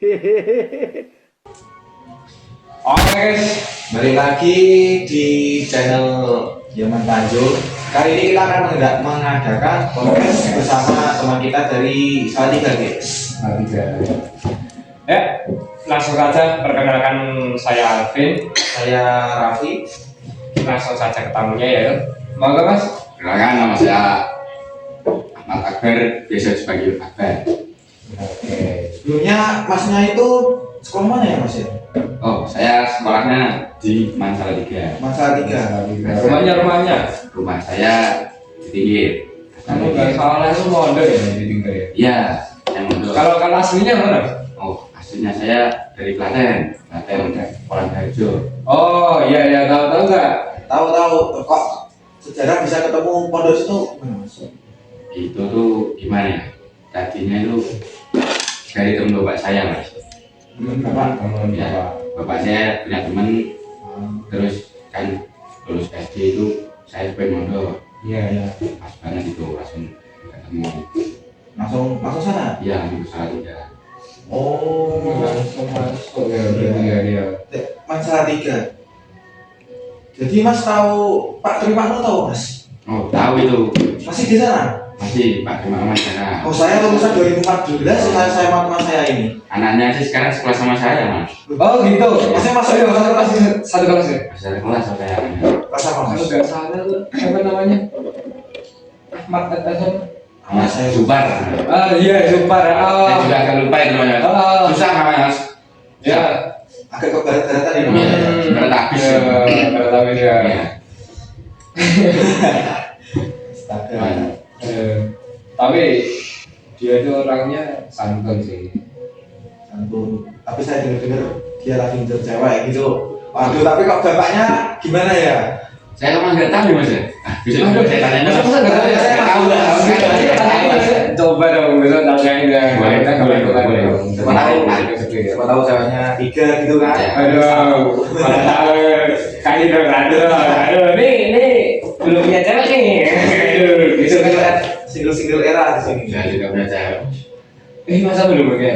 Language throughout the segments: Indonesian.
Oke guys, balik lagi di channel Yaman Tanjung. Kali ini kita akan mengadakan podcast bersama teman kita dari Salatiga guys. Ya, langsung saja perkenalkan saya Alvin, Saya Raffi. langsung saja ke tamunya ya. Monggo Mas. Kenalkan, nama saya Ahmad Akbar, biasa dipanggil Akbar. Oke. Sebelumnya masnya itu sekolah mana ya mas ya? Oh, saya sekolahnya di Salatiga. Mas Salatiga. Rumahnya. Rumah saya di Tinggir. Kamu nggak salah itu mondok ya di Tinggal ya. Iya, yang untuk. Kalau aslinya mana? Oh, aslinya saya dari Klaten, Polandarjo. Oh iya tahu nggak? Tahu kok sejarah bisa ketemu pondok itu gimana mas? Itu tuh gimana ya? Tadinya itu dari teman bapak saya, Mas. Ya, bapak saya punya teman, terus kan lulus SD itu saya pengen mondok. Iya. Pas banget itu langsung ketemu. Langsung masuk sana? Iya, di Salatiga. Oh, Langsung masuk ya dia. Mas Salatiga. Jadi mas tahu Pak Trimakno tahu mas? Oh, tahu itu. Masih di sana? Masih Pak Kemang sana. Oh saya lulusan 2014, saya sama teman saya ini. Anaknya sih sekarang sekolah sama saya, Mas. Oh gitu. Maksudnya masuk Ayo, satu kelas ya. Masih ada kelas sampai anaknya. kelas apa mas? Kalau nggak salah tuh siapa namanya? Ahmad Atasan. Mas saya Zubar. Ah iya Supar. Saya juga agak lupa itu namanya. Susah namanya, Mas. Ya. Agak ke barat-baratan ini Iya, namanya. berat habis. Berat habis ya. Iya. Astaga. Tapi dia itu orangnya santun sih. Santun. Tapi saya dengar dia lagi ngejar cewek gitu. Waduh, tapi kok bapaknya gimana ya? Saya memang nggak tahu, Mas. Bisa saya tanya. Masa nggak tahu ya? Saya tahu lah. Coba dong, besok tanyain ya. Boleh, Kita boleh, kebetulan boleh. dong. Siapa tahu, siapa tahu ceweknya 3 gitu kan? Ya. Aduh, kali dong, aduh, nih, belum punya cewek nih. Aduh, Itu gitu kan kan. single era di sini. Saya juga punya cewek. Masa belum punya?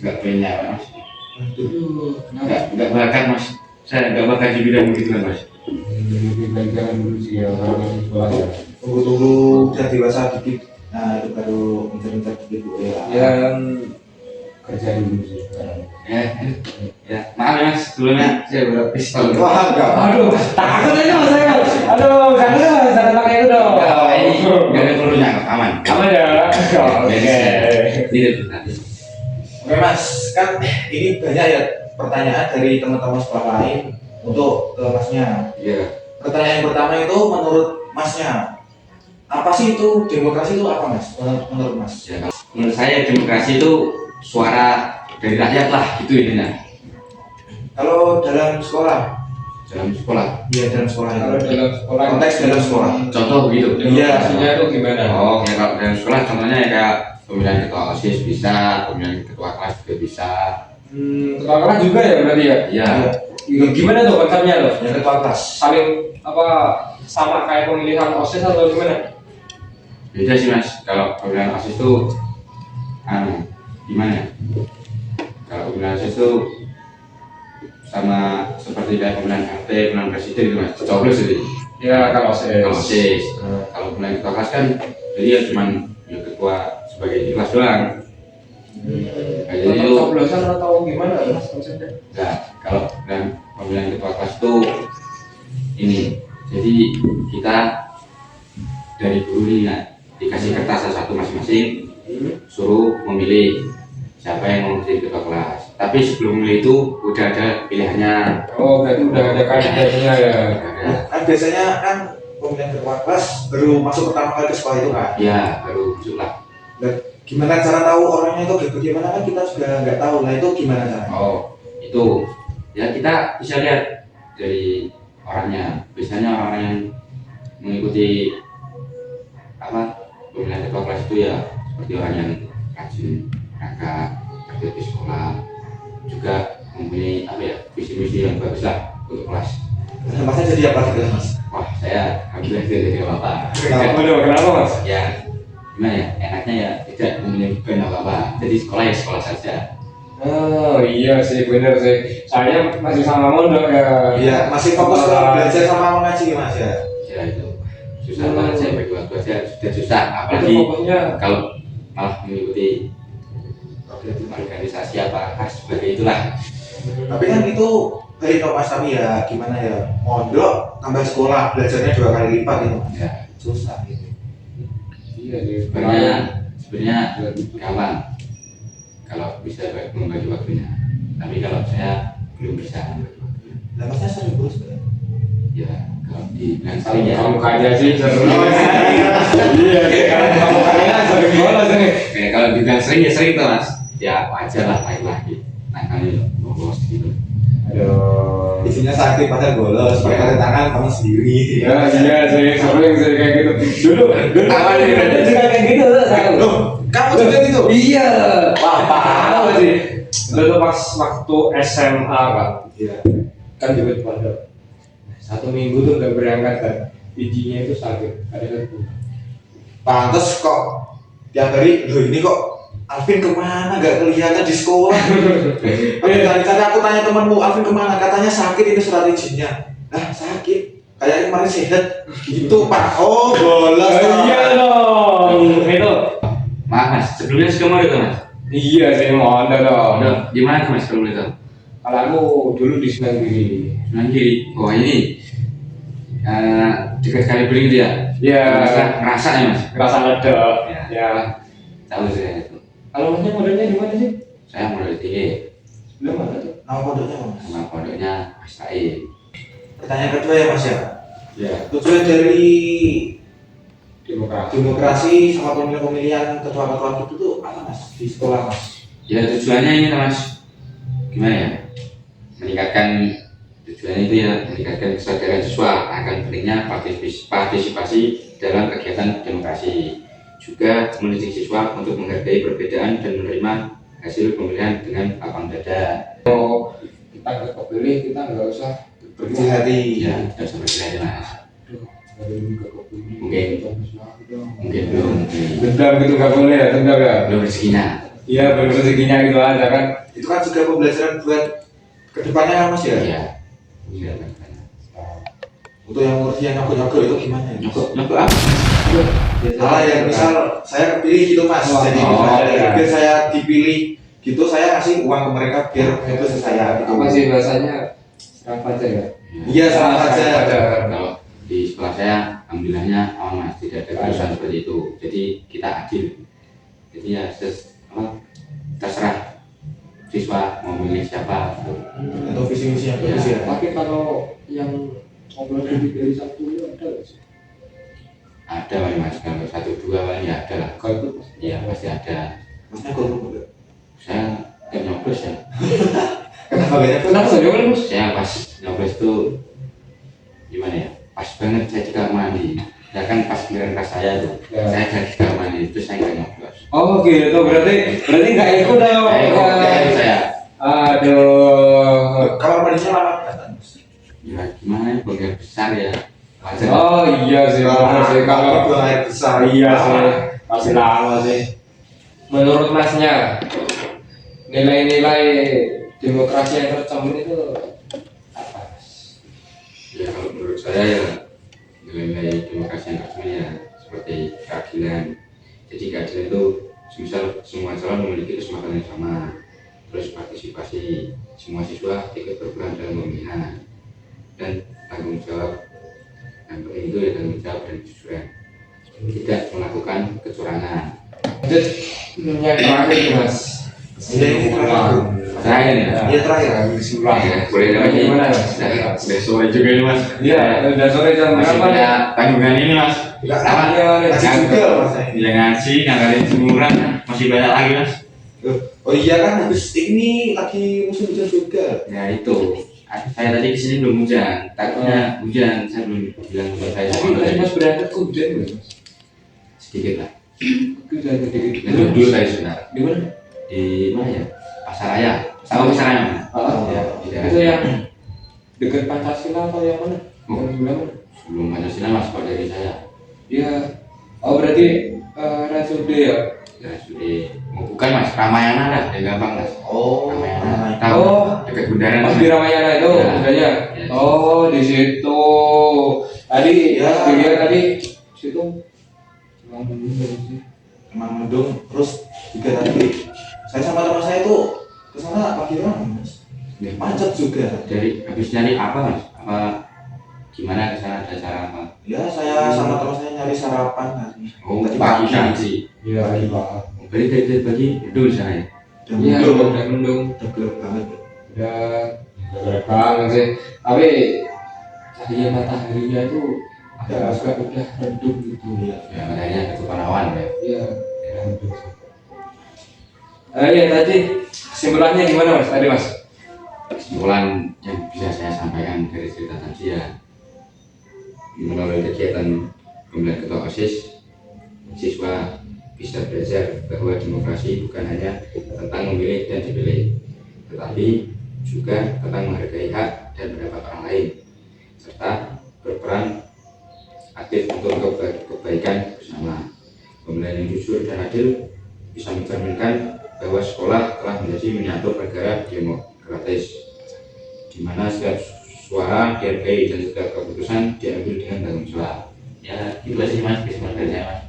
Nggak punya, Mas. Aduh, Nggak bakat, Mas. Saya nggak bakat di bidang begitu, Mas. Lebih baik jangan dulu sih ya, orang masih sekolah ya. tunggu udah dewasa dikit. Nah itu baru ngejar-ngejar dikit bu ya. Yang kerja dulu sih sekarang. Ya, maaf ya, Mas. Sebelumnya saya udah pistol. Wah enggak. Aduh, takut aja mas saya. Aduh, jangan pakai itu dong. Nggak ada perlunya, aman. Aman ya. Oke. Tidak, nanti. Oke mas, kan ini banyak ya pertanyaan dari teman-teman sekolah lain untuk ke masnya. Iya. Pertanyaan yang pertama itu menurut masnya, apa sih itu demokrasi itu apa mas? Menurut mas? Ya, kalau menurut saya demokrasi itu suara dari rakyat lah, gitu intinya. Kalau dalam sekolah, Dalam sekolah. ya dalam sekolah Kalau itu. dalam sekolah, Konteks dalam sekolah. Contoh begitu. Iya. Maksudnya itu gimana? Oh, ya kalau dalam sekolah contohnya ya kayak pemilihan ketua OSIS bisa, pemilihan ketua kelas juga bisa. Ketua kelas juga ya berarti ya? Iya. Gimana tuh konsepnya tuh? Yang ketua kelas. Saling apa sama kayak pemilihan OSIS atau gimana? Beda sih Mas. Kalau pemilihan OSIS itu gimana ya? Kalau pemilihan OSIS itu sama seperti kayak pemilihan RT, pemilihan presiden gitu Mas. Coblos itu. Ya kalau OSIS. Kalau OSIS. Kalau pemilihan ketua kelas kan jadi ya cuman ya ketua sebagai di kelas doang. Nah, jadi Atau itu coblosan atau gimana mas konsepnya? enggak, kalau pemilihan ketua kelas itu ini. Jadi kita dari guru ini ya, dikasih kertas satu masing-masing, suruh memilih siapa yang mau jadi ketua kelas. Tapi sebelum memilih itu udah ada pilihannya. Oh berarti udah ada kandidatnya ya? Ada. Kan biasanya kan pemilihan ketua kelas baru masuk pertama kali ke sekolah itu kan. Ya baru masuklah. Dan gimana cara tahu orangnya itu kayak bagaimana kan kita sudah nggak tahu. Nah itu gimana caranya? Oh itu ya kita bisa lihat dari orangnya. Biasanya orang yang mengikuti pemilihan ketua kelas itu ya seperti orang yang rajin berangkat aktif di sekolah, juga mempunyai visi misi yang bagus lah untuk kelas. Masnya jadi apa gitu mas? Wah saya alhamdulillah jadi apa-apa. Kenapa mas? Ya gimana ya, enaknya ya tidak memiliki beban apa-apa, jadi sekolah ya sekolah saja. Oh iya sih, bener sih. Saya masih sama mondok ya. Iya, masih fokus ke belajar sama mengaji Mas ya. Ya itu susah banget saya bagi waktu aja sudah susah, Itu apalagi fokusnya. kalau malah mengikuti organisasi apa sebagai itulah. Tapi kan itu dari Mas, tapi ya gimana ya, mondok tambah sekolah belajarnya 2 kali lipat itu Mas. Ya Susah gitu. Iya sih. sebenarnya gampang kalau bisa membagi waktunya, tapi kalau saya belum bisa membagi waktunya. Lah Masnya sering bolos kan? Ya kalau dibilang sering ya Kamu kaya sih sering. Oh, Iya, kamu kaya sering bolos nih. kayak kalau dibilang sering ya sering tuh Mas, ya wajar lah lagi nah kali mau bolos gitu. Aduh. Isinya sakit padahal bolos, pakai tangan kamu sendiri. Ya iya sih, sering sih kayak gitu. Dulu Awal ini ada juga kayak gitu. Loh, kamu juga gitu? Iya. Wah, parah sih. Dulu pas waktu SMA kan. Iya. Kan juga pada 1 minggu tuh udah berangkat kan. Bijinya itu sakit. Ada kan. Pantes kok tiap hari, loh ini kok Alvin kemana? Gak kelihatan di sekolah. Cari-cari aku tanya temanmu, Alvin kemana? Katanya sakit, ini surat izinnya. Nah sakit, kayaknya kemarin sehat. Gitu Pak. Oh bolos. Iya dong. Itu. Maaf Mas, sebelumnya sudah mau itu Mas? Iya sih mau ada dong. Udah, gimana Mas sebelum itu? Kalau aku dulu di Sunan Giri. Sunan Giri. Oh ini dekat kali beli gitu ya? Iya. Ngerasa ya Mas? Ngerasa lega. Ya. Ya. Tahu saya itu. Kalau masnya modelnya di mana sih? Saya modal tinggi. Belum mana tuh? Nama pondoknya Mas. Sama pondoknya Mas Said. Pertanyaan kedua ya Mas ya. Ya. Tujuan dari Demokrasi. demokrasi sama pemilihan ketua-ketua itu tuh apa Mas di sekolah Mas? Ya tujuannya ini Mas, gimana ya? Meningkatkan tujuannya itu ya meningkatkan kesadaran siswa akan pentingnya partisipasi dalam kegiatan demokrasi. Juga mendidik siswa untuk menghargai perbedaan dan menerima hasil pemilihan dengan lapang dada. Kalau kita nggak kepilih, kita nggak usah Berkecil hati. Ya, tidak seperti itu Mas. Mungkin. Mungkin belum, Dendam gitu nggak boleh ya, dendam ya. belum rezekinya. Iya, belum rezekinya gitu aja kan. Itu kan juga pembelajaran buat kedepannya kan Mas ya. Iya. Iya. Untuk yang ngurusin yang nyokok-nyokok itu gimana ya? Nyokok apa? Ah ya misal saya kepilih gitu Mas, Oh, jadi iya. biar saya dipilih gitu, saya kasih uang ke mereka biar itu ke saya gitu. Apa sih bahasanya? Serap aja ya. Iya sama saja. Kalau di sekolah saya alhamdulillahnya aman Mas, tidak ada kerusuhan seperti itu. Jadi kita adil. Jadi ya terserah siswa mau milih siapa. Atau visi misi yang bagus ya. Tapi kalau yang ngobrol dari satu itu ada nggak sih? Ada wali Mas, kalau 1-2 wali ada lah. Kalau itu Iya pasti ada. Masnya golput enggak? Saya nggak nyoblos ya. Kenapa gak nyebut? kenapa saja kan Mas? Saya pas nyoblos itu gimana ya? Pas banget saya di kamar mandi. Ya kan pas giliran kelas saya tuh, Ya. saya dari kamar mandi itu saya nggak nyoblos. Oh gitu, berarti nggak ikut dong. Kayak saya. Aduh. Kamar mandinya lama kan? Ya gimana ya, bongkar besar ya. Wajar. Oh iya sih, benar sih kalau buang air besar. iya sih, masih lama sih. Menurut Masnya, nilai-nilai demokrasi yang tercermin itu apa? Ya kalau menurut saya ya nilai-nilai demokrasi yang tercermin ya seperti keadilan. Jadi keadilan itu semisal semua calon memiliki kesempatan yang sama, terus partisipasi semua siswa ikut berperan dalam pemilihan dan tanggung jawab. Yang penting itu ya tanggung jawab dan kejujuran, tidak melakukan kecurangan. Lanjut yang terakhir nih, Mas. Iya, ini terakhir. Terakhir ya. Iya terakhir. Kesimpulan. Ya, boleh dapat ini Gimana, Mas? Udah sore juga ini Mas. Iya, udah sore jam Masih berapa? punya tanggungan ini Mas. Enggak Apa? ngaji juga Mas. Ya ngaji, ngangkatin jemuran, masih banyak lagi Mas. Oh iya kan habis ini lagi musim hujan juga. Ya itu. Saya tadi kesini belum hujan, takutnya hujan. Saya belum bilang ke saya. Tapi Mas berangkat ke hujan nggak, Mas? Sedikit lah. Hujan sedikit. Dulu tadi sebentar. Di mana? Di mana ya? Pasar Raya. Tahu Pasar Raya mana? Ya, di daerah. Itu yang dekat Pancasila atau yang mana? Oh. Yang sebelah mana? Sebelum Pancasila Mas, kalau dari saya. Iya. Oh berarti RSUD ya, sudah bukan mas, Ramayana lah, yang gampang mas. Oh, Ramayana. Ramayana. Tahu? Oh. Dekat bundaran. Pas di Ramayana itu Ya. budaya. Ya. Oh, di situ. Tadi Ya. dia tadi situ. Emang bener sih. Emang mendung. Terus juga tadi saya sama teman saya tuh kesana pagi banget mas. Ya. Macet juga. Dari habis nyari apa mas? Apa gimana kesana ada acara apa? Ya saya sama teman saya nyari sarapan tadi. Oh Tadi pagi pagi. nanti. Iya, Pagi. Pak. Berarti dari pagi dulu sana ya. Dan Iya, mendung. udah mendung. Udah gelap banget. Ya, gerak sih. Tapi cahaya mataharinya itu agak udah redup gitu. Iya. Ya makanya ketutupan awan ya. Iya, ya redup sih. Iya tadi kesimpulannya gimana mas? Tadi mas? Kesimpulan yang bisa saya sampaikan dari cerita tadi ya, melalui kegiatan pemilihan ketua OSIS, siswa bisa belajar bahwa demokrasi bukan hanya tentang memilih dan dipilih, tetapi juga tentang menghargai hak dan pendapat orang lain, serta berperan aktif untuk kebaikan bersama. Pemilihan yang jujur dan adil bisa mencerminkan bahwa sekolah telah menjadi miniatur negara demokratis, di mana setiap suara dihargai dan setiap keputusan diambil dengan tanggung jawab. Ya, itu aja sih mas, kesimpulan dari saya mas.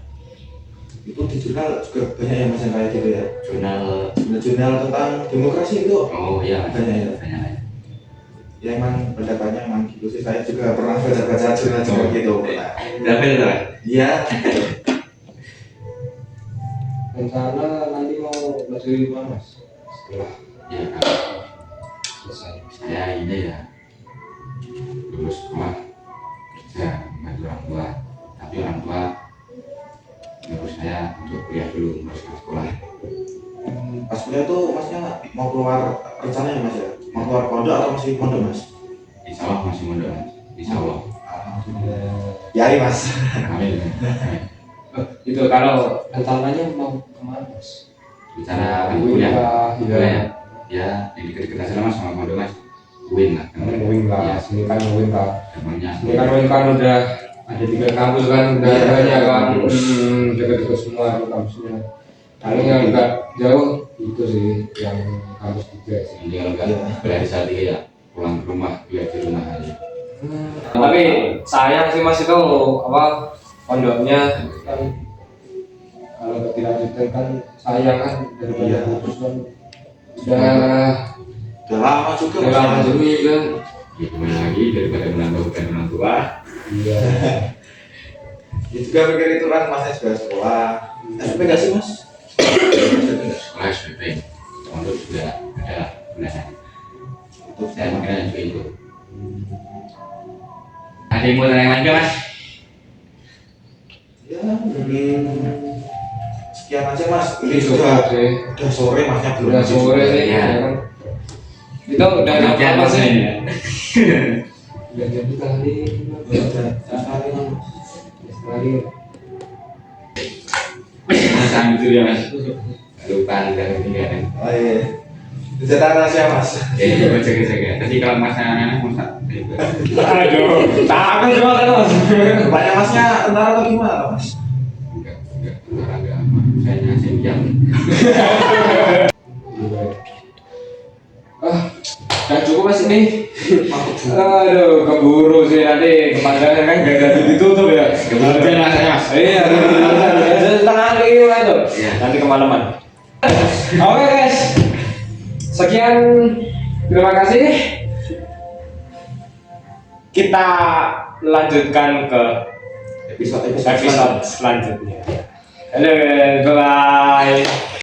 Itu di jurnal juga banyak yang mas yang kayak gitu ya. Jurnal, Jurnal tentang demokrasi itu oh iya mas, banyak ya. banyak ya. Ya emang pendapatnya emang gitu sih. Saya juga pernah baca-baca jurnal seperti gitu. Nah, Berapa itu mas? iya. Rencana nanti mau belajar di mana mas? Setelah Ya kalau selesai. saya ini ya lulus sekolah kerja membantu orang tua, tapi orang tua nyuruh saya untuk kuliah dulu, meneruskan sekolah. Pas kuliah tuh masnya mau keluar rencananya mas ya? Mau keluar pondok atau masih pondok mas? Insya Allah masih mondok mas, insya Allah. Alhamdulillah. Yari mas. Amin. Amin. Itu kalau rencananya mau kemana mas? Bicara kuliah, Iya. kuliah ya yang dekat-dekat aja lah mas sama mondok mas. Win lah. Wing Ya, lah, sini kan wing lah. gampangnya. Ini kan wing kan udah ada 3 kampus kan, udah Iya, banyak kan, kampus. dekat-dekat semua itu kampusnya. Paling yang agak jauh itu sih yang kampus 3 sih. Jadi kalau nggak Iya. kuliah di Salatiga ya pulang ke rumah, kuliah di rumah aja. Tapi sayang sih mas itu apa pondoknya kan kalau nggak dilanjutkan kan sayang kan daripada Iya. putus kan udah Udah lama juga udah lama mas. juga. Ya gimana lagi daripada menambah beban orang tua. Iya. Ya juga mikir itu kan masnya juga sekolah. SPP nggak sih mas? Sekolah SPP, mondok juga ada gunanya. Itu Saya makanya juga itu. Ada yang mau tanya lagi mas? ya mungkin sekian aja mas. Ini Ini sudah cukup sih. udah sore masnya belum. Udah sore sih. Iya. Ya kan. Itu udah Jangan apa sih? ini ya. Udah jadi kali. Ya, udah sekali mas. Sekali. Sama itu ya mas. Lupa dan ketinggalan. Oh iya. Dicetak rahasia mas. Ya coba jaga-jaga. Tadi kalau mas anak-anak mau tak. Aduh, takut semua kan mas. Banyak masnya tentara atau gimana mas? Enggak, enggak apa. Saya ngasih diam. Udah cukup mas ini. Mantap juga. Aduh, keburu sih nanti kepanjangan kan gak ada ditutup ya. Kemudian mas saya mas. Iya, setengah lagi itu. Iya. Nanti kemalaman. Oke guys, sekian, terima kasih. Kita lanjutkan ke Episode episode selanjutnya. Halo, bye bye.